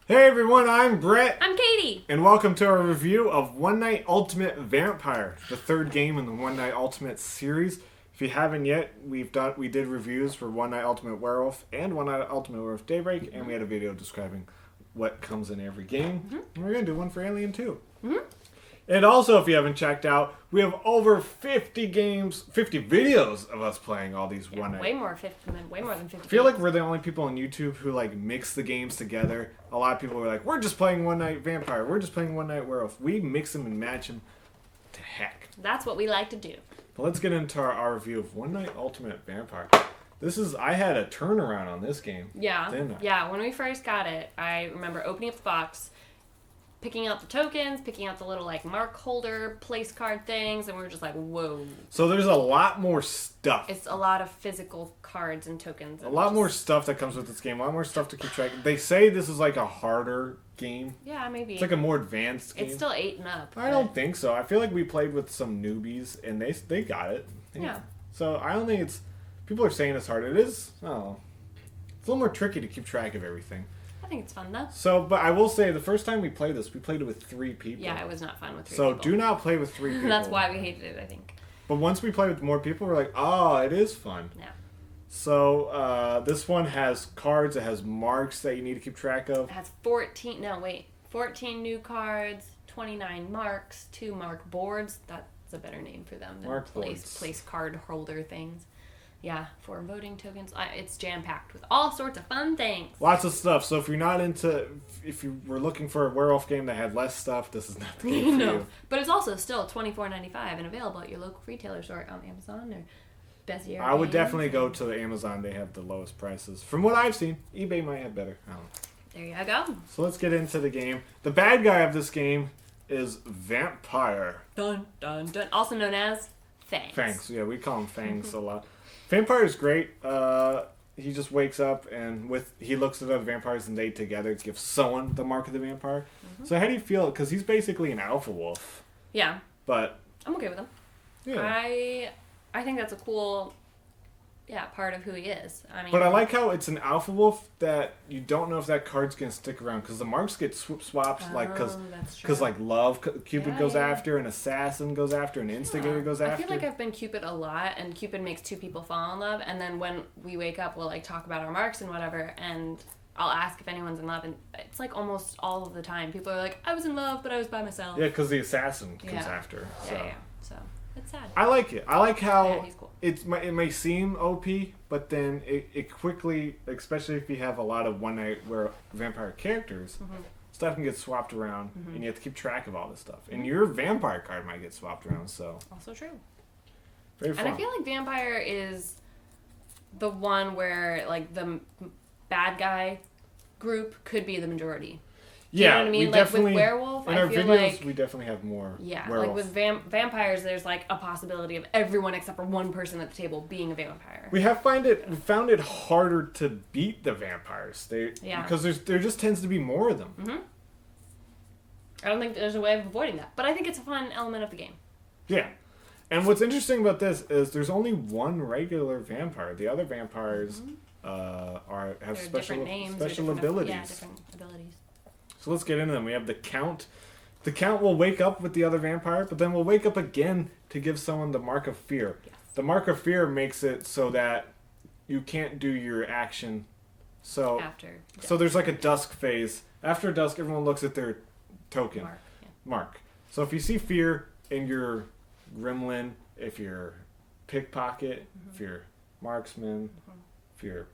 Hey everyone, I'm Brett. I'm Katie. And welcome to our review of One Night Ultimate Vampire, the third game in the One Night Ultimate series. If you haven't yet, we did reviews for One Night Ultimate Werewolf and One Night Ultimate Werewolf Daybreak, and we had a video describing what comes in every game. And we're going to do one for Alien too. And also, if you haven't checked out, we have over 50 videos of us playing all these One Night. Way more than 50. I feel like we're the only people on YouTube who mix the games together. A lot of people are like, we're just playing One Night Vampire. We're just playing One Night Werewolf. We mix them and match them to heck. That's what we like to do. But let's get into our review of One Night Ultimate Vampire. I had a turnaround on this game. Yeah. Didn't I? Yeah, when we first got it, I remember opening up the box, picking out the tokens, picking out the little mark holder, place card things, and we were just like, whoa. So there's a lot more stuff. It's a lot of physical cards and tokens. A lot more stuff that comes with this game. A lot more stuff to keep track of. They say this is like a harder game. Yeah, maybe. It's like a more advanced game. It's still 8 and up. I don't think so. I feel like we played with some newbies, and they got it. Yeah. So I don't think it's... People are saying it's hard. It is... Oh. It's a little more tricky to keep track of everything. I think it's fun, though. So, but I will say, the first time we played this, we played it with 3 people. Yeah, it was not fun with 3 people. people. So do not play with 3 people. That's why we hated it, I think. But once we play with more people, we're like, oh, it is fun. Yeah. So this one has cards. It has marks that you need to keep track of. It has 14 new cards, 29 marks, 2 mark boards. That's a better name for them than Mark boards. place card holder things. Yeah, 4 voting tokens. It's jam-packed with all sorts of fun things. Lots of stuff. So if you were looking for a werewolf game that had less stuff, this is not the game for you. But it's also still $24.95 and available at your local retailer store on Amazon or Best Year. I would definitely go to the Amazon. They have the lowest prices. From what I've seen, eBay might have better. I don't know. There you go. So let's get into the game. The bad guy of this game is Vampire. Dun, dun, dun. Also known as Fangs. Fangs. Yeah, we call him Fangs a lot. Vampire is great. He just wakes up and he looks at other vampires and they together give someone the mark of the vampire. So how do you feel? Because he's basically an alpha wolf. Yeah. But I'm okay with him. Yeah. I think that's a cool part of who he is. But I like how it's an alpha wolf that you don't know if that card's gonna stick around because the marks get swapped because love Cupid goes after, an assassin goes after, an instigator goes after. I feel like I've been Cupid a lot, and Cupid makes 2 people fall in love, and then when we wake up, we'll talk about our marks and whatever, and I'll ask if anyone's in love, and it's almost all of the time people are like, I was in love, but I was by myself. Yeah, because the assassin comes after. So. Yeah. So it's sad. I like it. I like how he's cool. it may seem OP, but then it quickly, especially if you have a lot of One Night Vampire characters, stuff can get swapped around, and you have to keep track of all this stuff. And your vampire card might get swapped around, so... Also true. Very fun. And I feel like Vampire is the one where, the bad guy group could be the majority. Do you know what I mean? With Werewolf, in our videos, we definitely have more werewolf. With vampires, there's a possibility of everyone except for one person at the table being a vampire. We found it harder to beat the vampires. Because there just tends to be more of them. I don't think there's a way of avoiding that, but I think it's a fun element of the game. Yeah. And what's interesting about this is there's only one regular vampire. The other vampires have special abilities. Yeah, different abilities. So let's get into them. We have the Count. The Count will wake up with the other vampire, but then will wake up again to give someone the Mark of Fear. Yes. The Mark of Fear makes it so that you can't do your action. So there's a dusk phase. After dusk, everyone looks at their token. Mark. So if you see Fear in your Gremlin, if you're Pickpocket, if you're Marksman, if you're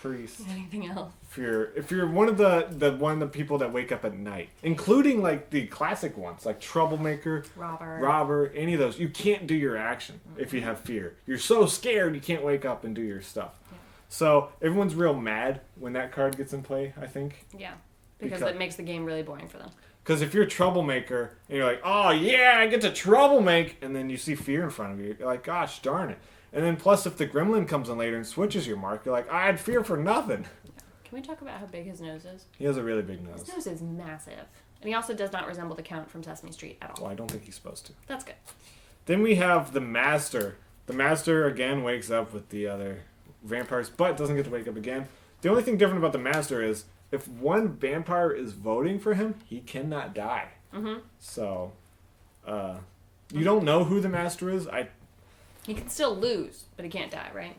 Priest, anything else. If you're one of the people that wake up at night, including the classic ones like Troublemaker, Robber, any of those, you can't do your action if you have fear. You're so scared you can't wake up and do your stuff. Yeah. So everyone's real mad when that card gets in play, I think. Yeah, because it makes the game really boring for them. Because if you're Troublemaker and you're like, oh yeah, I get to Troublemaker, and then you see fear in front of you, you're like, gosh darn it. And then plus if the Gremlin comes in later and switches your mark, you're like, I had fear for nothing. Can we talk about how big his nose is? He has a really big nose. His nose is massive. And he also does not resemble the Count from Sesame Street at all. Well, I don't think he's supposed to. That's good. Then we have the Master. The Master, again, wakes up with the other vampires, but doesn't get to wake up again. The only thing different about the Master is if one vampire is voting for him, he cannot die. Mm-hmm. So, you don't know who the master is. He can still lose, but he can't die, right?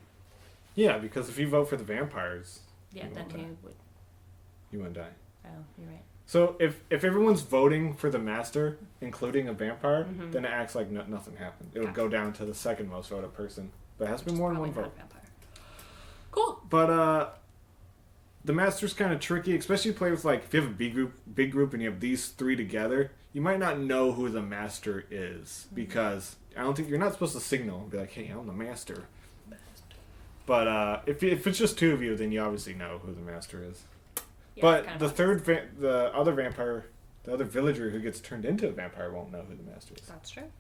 Yeah, because if you vote for the vampires, Yeah, then he would. You wouldn't die. Oh, you're right. So if everyone's voting for the master, including a vampire, then it acts like nothing happened. It would go down to the second most voted person. But it has to be more than one vote. Cool. But the master's kind of tricky, especially if you play with if you have a big group and you have these three together, you might not know who the master is because I don't think you're not supposed to signal and be like, "Hey, I'm the master." But if it's just two of you, then you obviously know who the master is. Yeah, but the other vampire, the other villager who gets turned into a vampire won't know who the master is. That's true.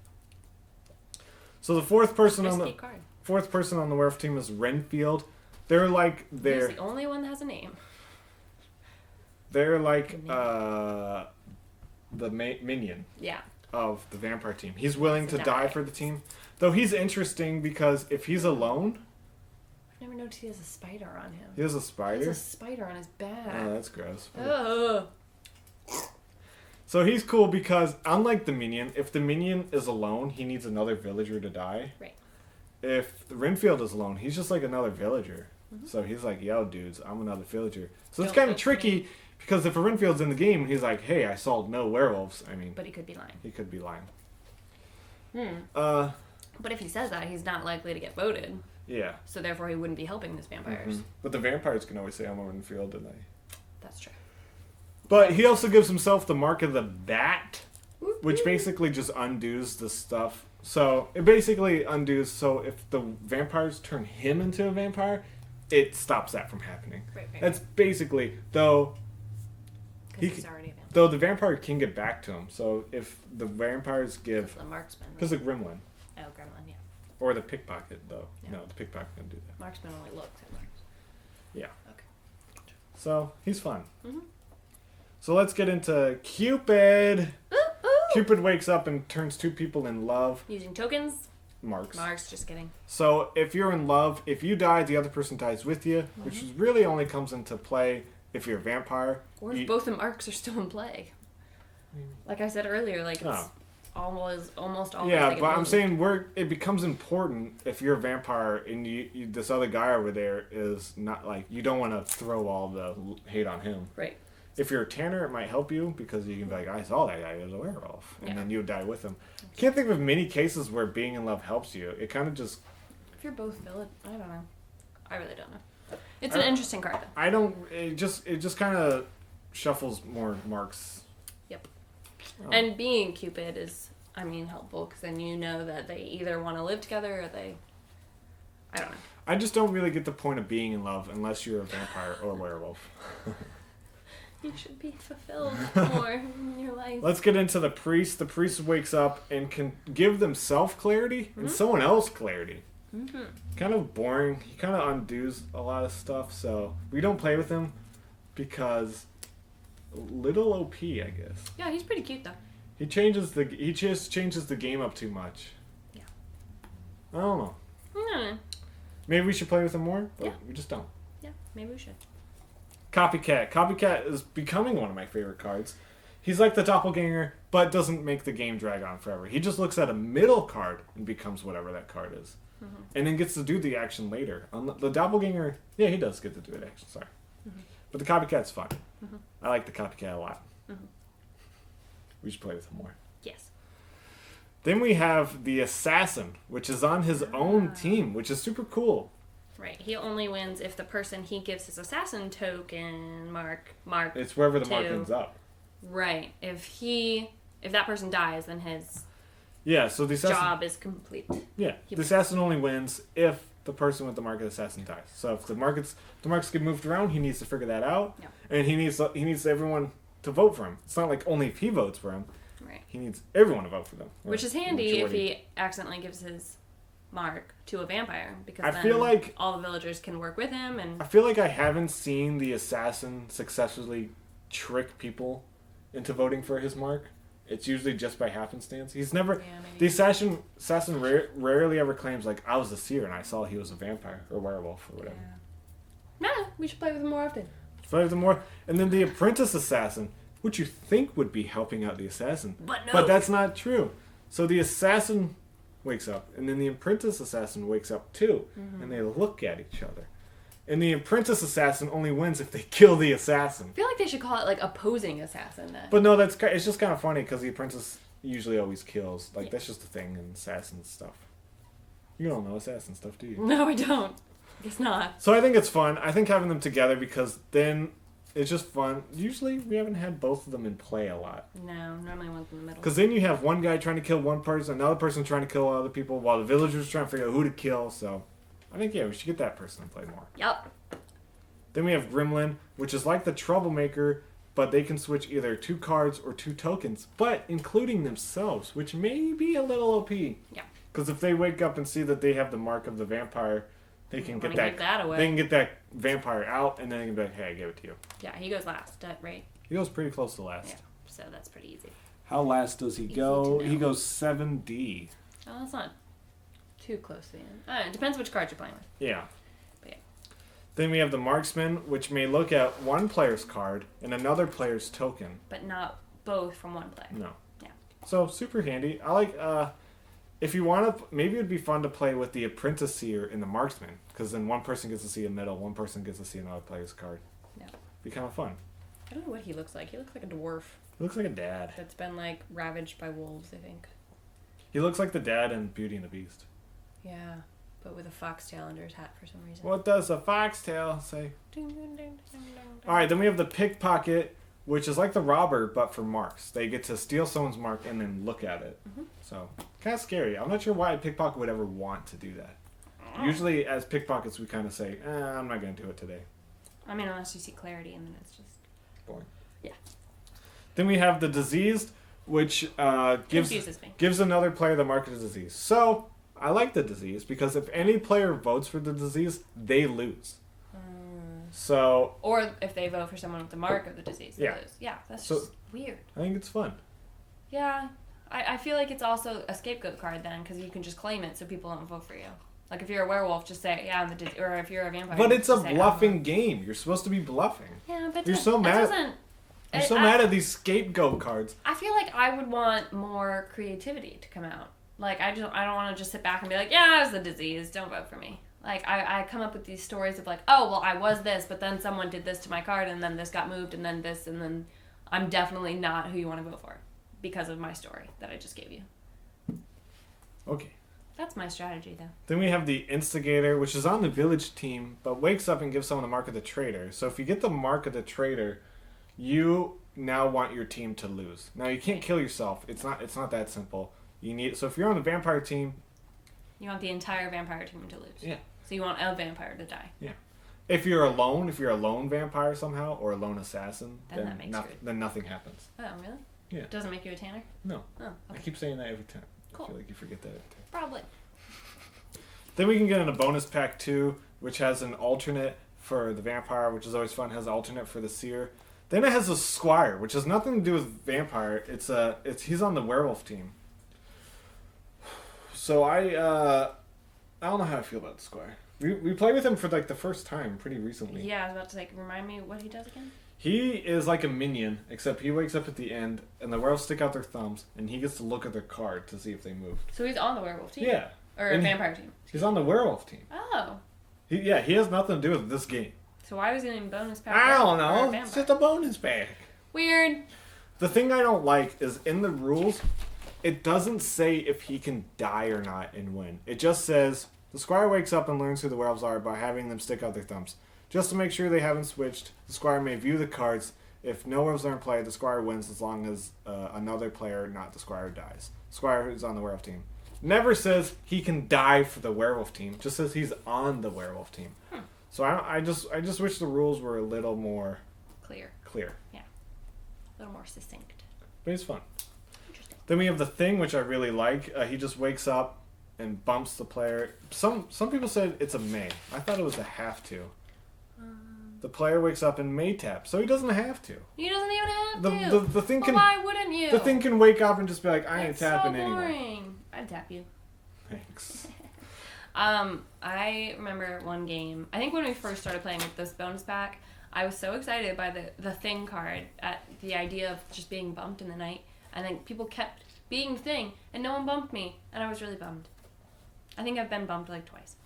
So the fourth person on the werewolf team is Renfield. He's the only one that has a name. They're like the minion. Yeah. Of the vampire team. He's willing to die for the team. Though he's interesting because if he's alone, I've never noticed he has a spider on him. He has a spider? He has a spider on his back. Oh, that's gross. Ugh. So he's cool because, unlike the minion, if the minion is alone, he needs another villager to die. Right. If Renfield is alone, he's just like another villager. Mm-hmm. So he's like, yo, dudes, I'm another villager. So it's kind of tricky because if a Renfield's in the game, he's like, hey, I saw no werewolves. I mean... But he could be lying. He could be lying. But if he says that, he's not likely to get voted. Yeah. So therefore he wouldn't be helping his vampires. Mm-hmm. But the vampires can always say I'm a Renfield, and That's true. But he also gives himself the mark of the bat, which basically just undoes the stuff. So it basically undoes. So if the vampires turn him into a vampire, it stops that from happening. Right. That's basically though. He's already a vampire. Though the vampire can get back to him. So if the vampires give the marksman. Because the gremlin. Oh, gremlin, yeah. Or the pickpocket, though. Yeah. No, the pickpocket can do that. Marksman only looks at marks. Yeah. Okay. So he's fun. Mm-hmm. So let's get into Cupid. Ooh, ooh. Cupid wakes up and turns two people in love. Using tokens? Marks, just kidding. So if you're in love, if you die, the other person dies with you, which really only comes into play if you're a vampire. Or if both the marks are still in play. Like I said earlier, it's almost always. Yeah, but I'm saying it becomes important if you're a vampire and you this other guy over there is not you don't want to throw all the hate on him. Right. If you're a tanner, it might help you because you can be like, I saw that guy as a werewolf, and then you would die with him. Can't think of many cases where being in love helps you. It kind of just. If you're both villain, I don't know. I really don't know. It's an interesting card, though. I don't. It just kind of shuffles more marks. Yep. Oh. And being Cupid is, helpful because then you know that they either want to live together or they. I don't know. I just don't really get the point of being in love unless you're a vampire or a werewolf. You should be fulfilled more in your life. Let's get into the priest. The priest wakes up and can give themselves clarity and someone else clarity. Mm-hmm. Kind of boring. He kind of undoes a lot of stuff, so we don't play with him because little OP, I guess. Yeah, he's pretty cute though. He just changes the game up too much. Yeah. I don't know. Mm. Maybe we should play with him more, but yeah. We just don't. Yeah, maybe we should. Copycat. Copycat is becoming one of my favorite cards. He's like the doppelganger, but doesn't make the game drag on forever. He just looks at a middle card and becomes whatever that card is. Mm-hmm. And then gets to do the action later. The doppelganger, yeah, he does get to do the action, sorry. Mm-hmm. But the copycat's fun. Mm-hmm. I like the copycat a lot. Mm-hmm. We should play with him more. Yes. Then we have the assassin, which is on his own team, which is super cool. Right. He only wins if the person he gives his assassin token mark. It's wherever the mark ends up. Right. If that person dies, then his so the assassin, job is complete. Yeah. The assassin only wins if the person with the mark of the assassin dies. So if the marks get moved around, he needs to figure that out. Yeah. And he needs everyone to vote for him. It's not like only if he votes for him. Right. He needs everyone to vote for them. Which is handy if he accidentally gives his mark to a vampire, because I feel like all the villagers can work with him. And I feel like I haven't seen the assassin successfully trick people into voting for his mark. It's usually just by happenstance. He's never the assassin rarely ever claims I was a seer and I saw he was a vampire or werewolf or whatever. Yeah. Nah, we should play with him more often. Furthermore, and then the Apprentice Assassin, which you think would be helping out the Assassin. But no. But that's not true. So the Assassin wakes up, and then the Apprentice Assassin wakes up too, and they look at each other. And the Apprentice Assassin only wins if they kill the Assassin. I feel like they should call it like opposing assassin then. But no, it's just kind of funny because the Apprentice usually always kills. Like, that's just a thing in Assassin stuff. You don't know Assassin stuff, do you? No, I don't. Guess not. So I think it's fun. I think having them together because then it's just fun. Usually we haven't had both of them in play a lot. No, normally one's in the middle. Because then you have one guy trying to kill one person, another person trying to kill other people, while the villagers trying to figure out who to kill. So I think, yeah, we should get that person to play more. Yep. Then we have Gremlin, which is like the Troublemaker, but they can switch either 2 cards or 2 tokens, but including themselves, which may be a little OP. Yeah. Because if they wake up and see that they have the mark of the vampire, they can get that away. They can get that vampire out, and then they can be like, "Hey, I gave it to you." Yeah, he goes last, right? He goes pretty close to last. Yeah, so that's pretty easy. How last does he Easy go? to know. He goes 7D. Oh, that's not too close to the end. I don't know, it depends which card you're playing with. Yeah. But yeah. Then we have the Marksman, which may look at one player's card and another player's token. But not both from one player. No. Yeah. So super handy. I like. If you want to, maybe it'd be fun to play with the Apprentice Seer and the Marksman, because then one person gets to see a medal, one person gets to see another player's card. Yeah. Be kind of fun. I don't know what he looks like. He looks like a dwarf He looks like a dad. that's been like ravaged by wolves, I think. He looks like the dad in Beauty and the Beast. Yeah, but with a foxtail under his hat for some reason. What does a foxtail say? Ding, ding, ding, ding, ding, ding. All right, then we have the Pickpocket, which is like the robber, but for marks. They get to steal someone's mark and then look at it. Mm-hmm. So, kind of scary. I'm not sure why a pickpocket would ever want to do that. Usually, as pickpockets, we kind of say, I'm not going to do it today. I mean, unless you see clarity, and then it's just Boring. Yeah. Then we have the Diseased, which confuses me. gives another player the mark of the disease. So, I like the Disease, because if any player votes for the disease, they lose. So, Or if they vote for someone with the mark of the disease, they Yeah. lose. Yeah, that's So- just weird. I think it's fun. Yeah, I feel like it's also a scapegoat card then, because you can just claim it so people don't vote for you. Like if you're a werewolf, just say, yeah, I'm the disease. Or if you're a vampire, But it's a just say, bluffing game. You're supposed to be bluffing. Yeah, but You're so that mad. doesn't. You're so mad at these scapegoat cards. I feel like I would want more creativity to come out. Like I don't want to just sit back and be like, yeah, I was the disease. Don't vote for me. Like I come up with these stories of like, oh well, I was this, but then someone did this to my card, and then this got moved, and then this, and then I'm definitely not who you want to vote for because of my story that I just gave you. Okay. That's my strategy, though. Then we have the Instigator, which is on the village team, but wakes up and gives someone the mark of the traitor. So if you get the mark of the traitor, you now want your team to lose. Now you can't kill yourself. It's not that simple. You need so if you're on the vampire team, You want the entire vampire team to lose. Yeah. So you want a vampire to die. yeah. If you're a lone vampire somehow or a lone assassin, Then that makes it. then nothing happens. Oh, really? Yeah. It doesn't make you a tanner? No. Oh, I okay. keep saying that every time. Cool. I feel like you forget that every time. Probably. Then we can get in a bonus pack too, which has an alternate for the vampire, which is always fun. Has an alternate for the seer. Then it has a squire, which has nothing to do with vampire. He's on the werewolf team. So I don't know how I feel about the squire. We played with him for like the first time pretty recently. Yeah, I was about to like remind me what he does again. He is like a minion, except he wakes up at the end, and the werewolves stick out their thumbs, and he gets to look at their card to see if they moved. So he's on the werewolf team? Yeah. Or And vampire team? He's on the werewolf team. Oh. He has nothing to do with this game. So why was he in bonus pack? I don't or know. vampire? It's just a bonus pack. Weird. The thing I don't like is in the rules, it doesn't say if he can die or not and win. It just says the squire wakes up and learns who the werewolves are by having them stick out their thumbs. Just to make sure they haven't switched, the squire may view the cards. If no werewolves are in play, the squire wins as long as another player, not the squire, dies. Squire is on the werewolf team. Never says he can die for the werewolf team. Just says he's on the werewolf team. So I just wish the rules were a little more Clear. clear. A little more succinct. But it's fun. Interesting. Then we have the Thing, which I really like. He just wakes up and bumps the player. Some people said it's a may. I thought it was a have to. The player wakes up and may tap, so he doesn't have to. He doesn't even have to. The thing But can. why wouldn't you? The thing can wake up and just be like, I ain't That's tapping so anymore. boring. I'd tap you. Thanks. I remember one game. I think when we first started playing with this bonus pack, I was so excited by the Thing card at the idea of just being bumped in the night. And then people kept being Thing, and no one bumped me. And I was really bummed. I think I've been bumped like twice.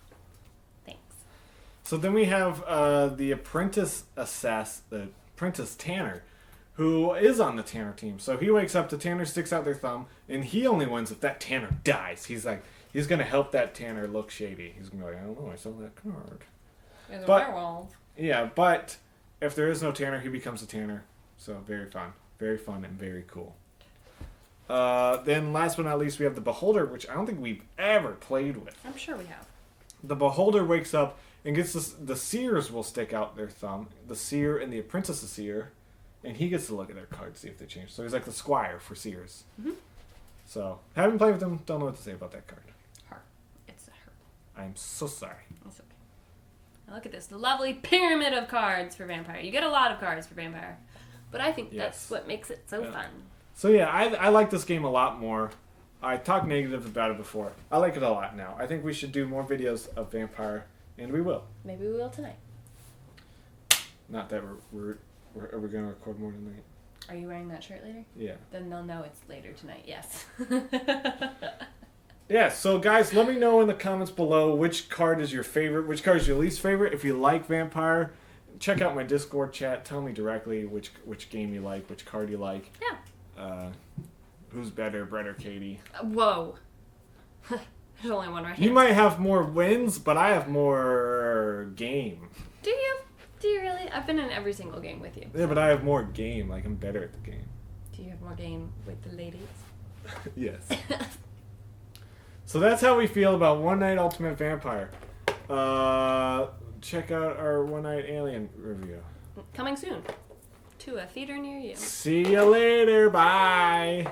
Thanks. So then we have the Apprentice the Apprentice Tanner, who is on the Tanner team. So he wakes up, the Tanner sticks out their thumb, and he only wins if that Tanner dies. He's going to help that Tanner look shady. He's going to be like, I don't know, I saw that card. There's a werewolf. Yeah, but if there is no Tanner, he becomes a Tanner. So very fun and very cool. Then last but not least, we have the Beholder, which I don't think we've ever played with. I'm sure we have. The Beholder wakes up and gets the Seers will stick out their thumb. The Seer and the Apprentice Seer. And he gets to look at their cards, see if they change. So he's like the Squire for Seers. Mm-hmm. So, haven't played with them, don't know what to say about that card. Her. It's a her. I'm so sorry. It's okay. Now look at this lovely pyramid of cards for Vampire. You get a lot of cards for Vampire. But I think that's what makes it so fun. So yeah, I like this game a lot more. I talked negative about it before. I like it a lot now. I think we should do more videos of Vampire, and we will. Maybe we will tonight. Not that we're are we going to record more tonight? Are you wearing that shirt later? Yeah. Then they'll know it's later tonight, yes. Yeah, so guys, let me know in the comments below which card is your favorite, which card is your least favorite. If you like Vampire, check out my Discord chat. Tell me directly which game you like, which card you like. Yeah. Who's better, Brett or Katie? Whoa. There's only one right here. You might have more wins, but I have more game. Do you? Do you really? I've been in every single game with you. Yeah, but I have more game. Like, I'm better at the game. Do you have more game with the ladies? Yes. So that's how we feel about One Night Ultimate Vampire. Check out our One Night Alien review. Coming soon to a theater near you. See you later. Bye.